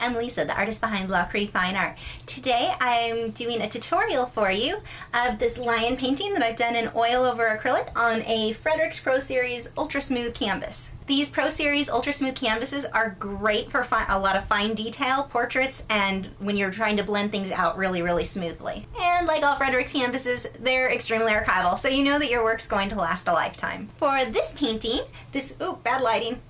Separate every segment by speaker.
Speaker 1: I'm Lisa, the artist behind Lachri Fine Art. Today I'm doing a tutorial for you of this lion painting that I've done in oil over acrylic on a Fredrix Pro Series Ultra Smooth canvas. These Pro Series Ultra Smooth canvases are great for a lot of fine detail, portraits, and when you're trying to blend things out really smoothly. And like all Fredrix canvases, they're extremely archival, so you know that your work's going to last a lifetime. For this painting, bad lighting.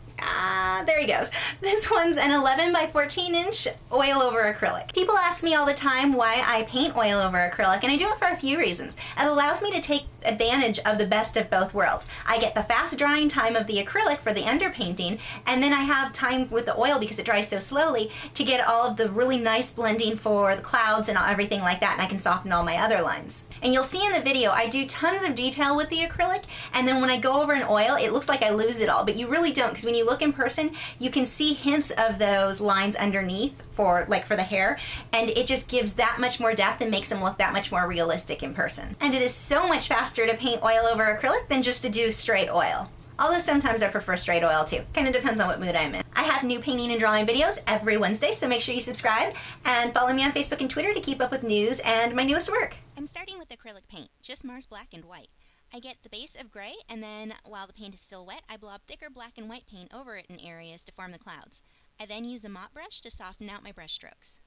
Speaker 1: There he goes. This one's an 11 by 14 inch oil over acrylic. People ask me all the time why I paint oil over acrylic, and I do it for a few reasons. It allows me to take advantage of the best of both worlds. I get the fast drying time of the acrylic for the underpainting, and then I have time with the oil, because it dries so slowly, to get all of the really nice blending for the clouds and everything like that, and I can soften all my other lines. And you'll see in the video, I do tons of detail with the acrylic, and then when I go over in oil, it looks like I lose it all, but you really don't, because when you look in person, you can see hints of those lines underneath for the hair, and it just gives that much more depth and makes them look that much more realistic in person. And it is so much faster to paint oil over acrylic than just to do straight oil. Although sometimes I prefer straight oil too. Kind of depends on what mood I'm in. I have new painting and drawing videos every Wednesday, so make sure you subscribe and follow me on Facebook and Twitter to keep up with news and my newest work. I'm starting with acrylic paint, just Mars black and white. I get the base of gray, and then while the paint is still wet, I blob thicker black and white paint over it in areas to form the clouds. I then use a mop brush to soften out my brush strokes.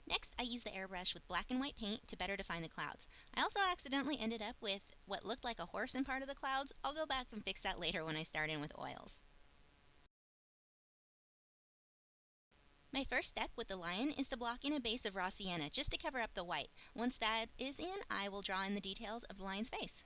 Speaker 1: Next, I use the airbrush with black and white paint to better define the clouds. I also accidentally ended up with what looked like a horse in part of the clouds. I'll go back and fix that later when I start in with oils. My first step with the lion is to block in a base of raw sienna just to cover up the white. Once that is in, I will draw in the details of the lion's face.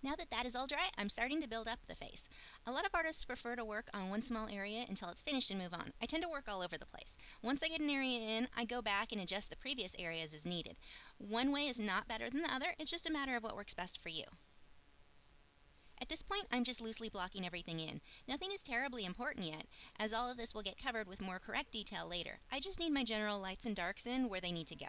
Speaker 1: Now that is all dry, I'm starting to build up the face. A lot of artists prefer to work on one small area until it's finished and move on. I tend to work all over the place. Once I get an area in, I go back and adjust the previous areas as needed. One way is not better than the other, it's just a matter of what works best for you. At this point, I'm just loosely blocking everything in. Nothing is terribly important yet, as all of this will get covered with more correct detail later. I just need my general lights and darks in where they need to go.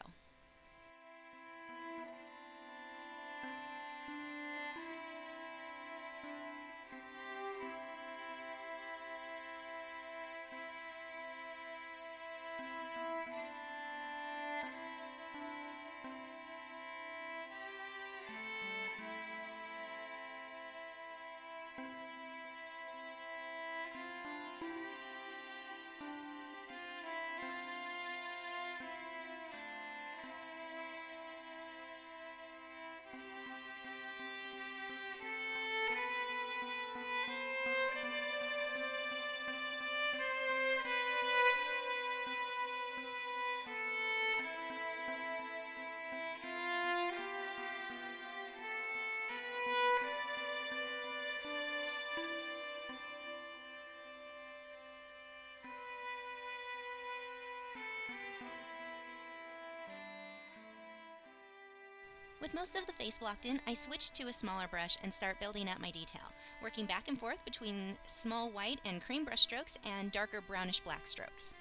Speaker 1: With most of the face blocked in, I switch to a smaller brush and start building out my detail, working back and forth between small white and cream brush strokes and darker brownish black strokes.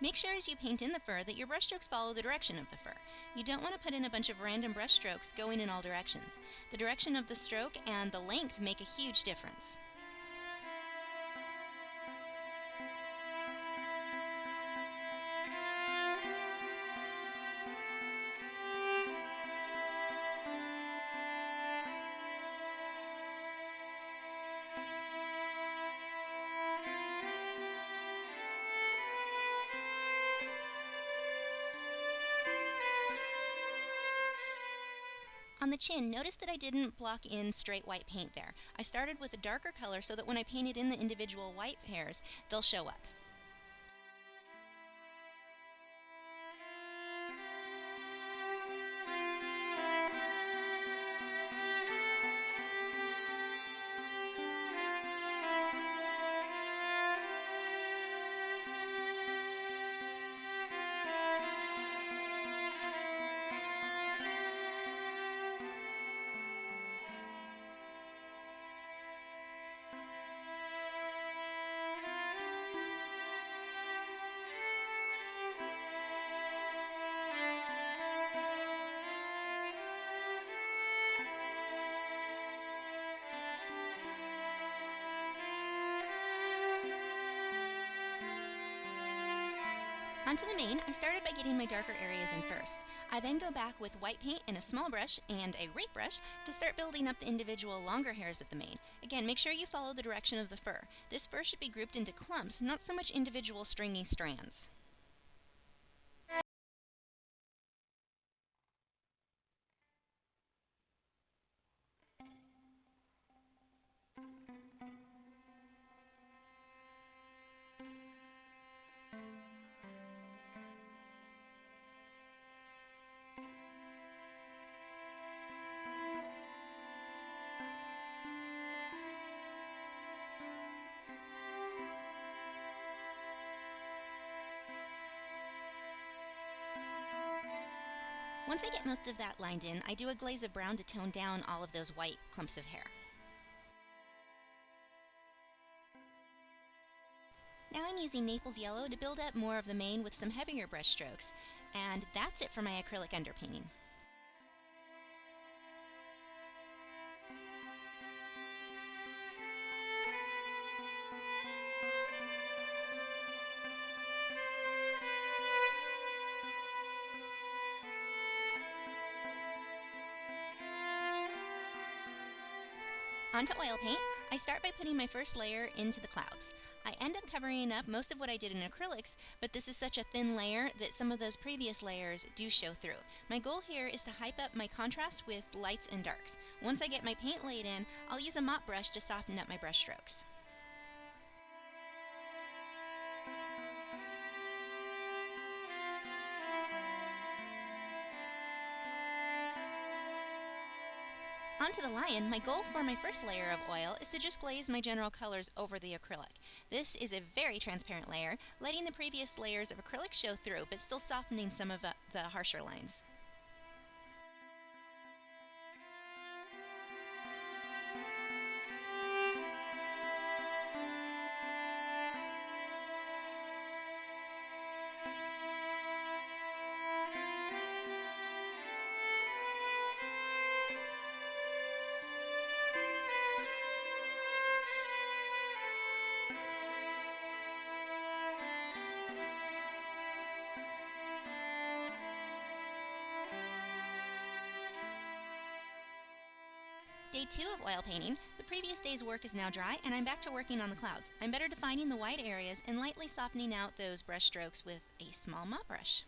Speaker 1: Make sure as you paint in the fur that your brush strokes follow the direction of the fur. You don't want to put in a bunch of random brush strokes going in all directions. The direction of the stroke and the length make a huge difference. On the chin, notice that I didn't block in straight white paint there. I started with a darker color so that when I painted in the individual white hairs, they'll show up. Onto the mane, I started by getting my darker areas in first. I then go back with white paint and a small brush and a rake brush to start building up the individual longer hairs of the mane. Again, make sure you follow the direction of the fur. This fur should be grouped into clumps, not so much individual stringy strands. Once I get most of that lined in, I do a glaze of brown to tone down all of those white clumps of hair. Now I'm using Naples yellow to build up more of the mane with some heavier brush strokes, and that's it for my acrylic underpainting. Onto oil paint, I start by putting my first layer into the clouds. I end up covering up most of what I did in acrylics, but this is such a thin layer that some of those previous layers do show through. My goal here is to hype up my contrast with lights and darks. Once I get my paint laid in, I'll use a mop brush to soften up my brush strokes. Onto the lion, my goal for my first layer of oil is to just glaze my general colors over the acrylic. This is a very transparent layer, letting the previous layers of acrylic show through, but still softening some of the harsher lines. Day 2 of oil painting, the previous day's work is now dry and I'm back to working on the clouds. I'm better defining the white areas and lightly softening out those brush strokes with a small mop brush.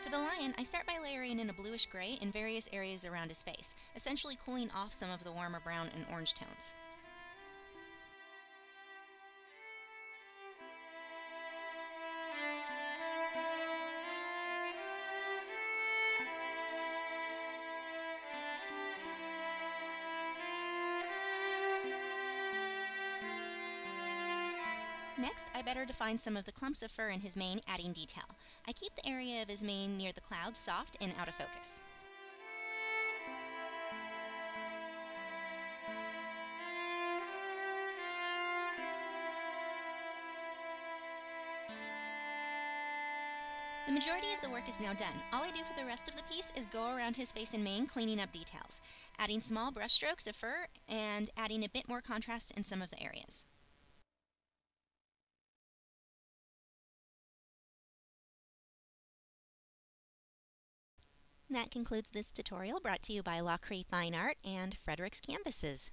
Speaker 1: For the lion, I start by layering in a bluish gray in various areas around his face, essentially cooling off some of the warmer brown and orange tones. Next, I better define some of the clumps of fur in his mane, adding detail. I keep the area of his mane near the clouds soft and out of focus. The majority of the work is now done. All I do for the rest of the piece is go around his face and mane, cleaning up details, adding small brush strokes of fur and adding a bit more contrast in some of the areas. That concludes this tutorial brought to you by Lachri Fine Art and Fredrix Canvases.